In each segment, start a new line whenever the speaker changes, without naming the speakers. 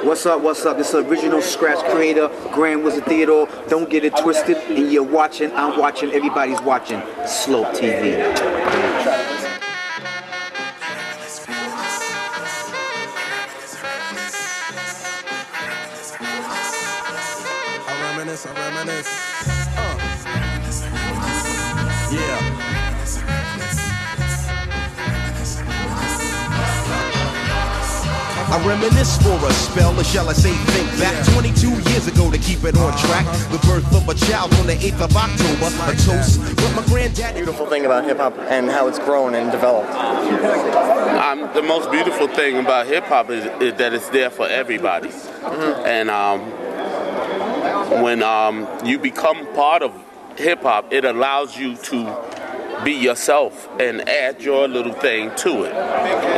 What's up? What's up? This is original scratch creator, Grandwizzard Theodore. Don't get it twisted. And you're watching, I'm watching, everybody's watching Slope TV.
I reminisce. Yeah. I reminisce for a spell, or shall I say think back 22 years ago to keep it on track. The birth of a child on the 8th of October, a toast with my granddad.
Beautiful thing about hip-hop and how it's grown and developed.
The most beautiful thing about hip-hop is that it's there for everybody. And when you become part of hip-hop, it allows you to be yourself and add your little thing to it.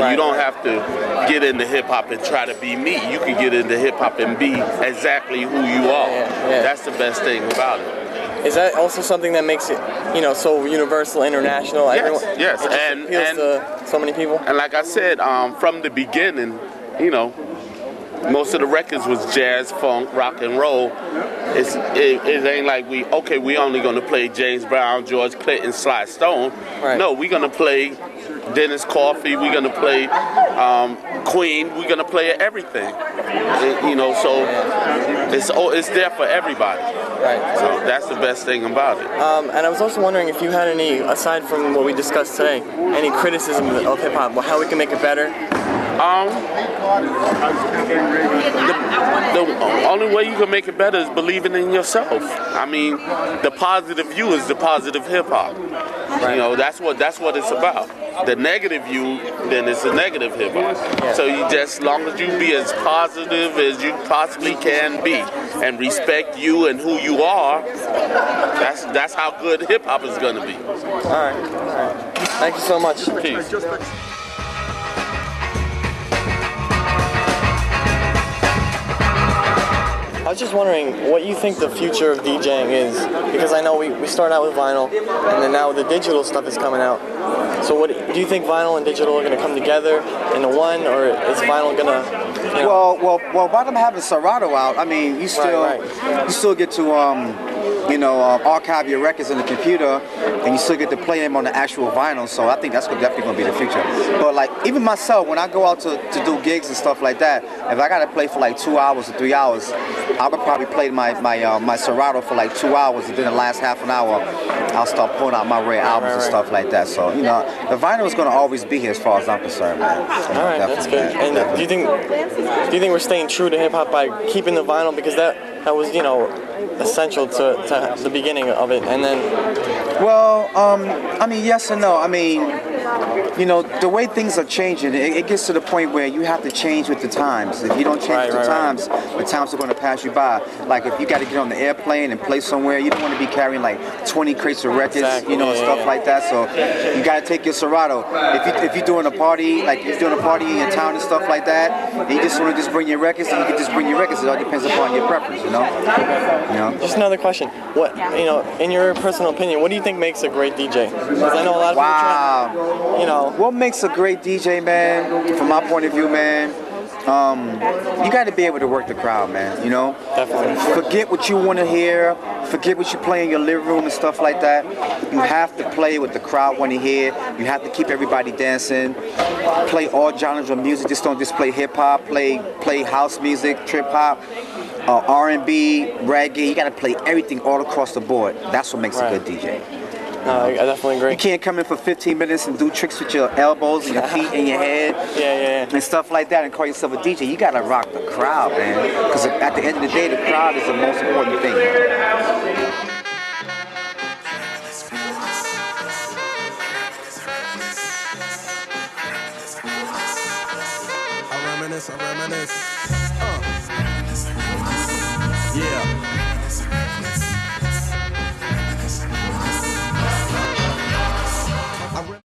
You don't have to get into hip-hop and try to be me. You can get into hip-hop and be exactly who you are. That's the best thing about it.
Is that also something that makes it, you know, so universal, international?
Yes,
and appeals to so many people?
And like I said, from the beginning, you know, most of the records was jazz, funk, rock and roll. It ain't like we only gonna play James Brown, George Clinton, Sly Stone.
Right.
No, we gonna play Dennis Coffey, we gonna play Queen, we gonna play everything. You know, so it's there for everybody.
Right.
So that's the best thing about it.
And I was also wondering if you had any, aside from what we discussed today, any criticism of hip hop, how we can make it better.
The only way you can make it better is believing in yourself. I mean, the positive view is the positive hip hop. You know, that's what it's about. The negative view, then it's a negative hip hop. So you just, as long as you be as positive as you possibly can be, and respect you and who you are, that's how good hip hop is gonna be.
All right. Thank you so much.
Peace.
I was just wondering what you think the future of DJing is, because I know we started out with vinyl, and then now the digital stuff is coming out. So what do you think vinyl and digital are going to come together into one, or is vinyl going to, you know?
Well, by them having Serato out, I mean, you still get to archive your records in the computer, and you still get to play them on the actual vinyl. So I think that's definitely going to be the future. But like even myself, when I go out to do gigs and stuff like that, if I got to play for like 2 hours or 3 hours, I would probably play my Serato for like 2 hours, and then the last half an hour, I'll start pulling out my rare albums and stuff like that. So you know, the vinyl is going to always be here as far as I'm concerned, man. So
all right, that's good. And do you think we're staying true to hip hop by keeping the vinyl, because that was, you know, essential to the beginning of it, and then?
Well, I mean, yes and no. I mean, you know, the way things are changing, it gets to the point where you have to change with the times. If you don't change with the times are going to pass you by. Like if you got to get on the airplane and play somewhere, you don't want to be carrying like 20 crates of records, you know, and stuff like that. So you got to take your Serato. If you're doing a party, like you're doing a party in your town and stuff like that, and you just want to bring your records, then you can just bring your records. It all depends upon your preference, you know.
Just another question. What, you know, in your personal opinion, what do you think makes a great DJ? Because I know a lot of people you know.
What makes a great DJ, man, from my point of view, man, you got to be able to work the crowd, man, you know?
Definitely.
Forget what you want to hear, forget what you play in your living room and stuff like that. You have to play what the crowd want to hear. You have to keep everybody dancing. Play all genres of music. Just don't just play hip-hop. Play house music, trip-hop, R&B, reggae. You got to play everything all across the board. That's what makes a good DJ.
No, I definitely agree.
You can't come in for 15 minutes and do tricks with your elbows and your feet and your head and stuff like that and call yourself a DJ. You gotta rock the crowd, man. Because at the end of the day, the crowd is the most important thing.
I reminisce. Yeah.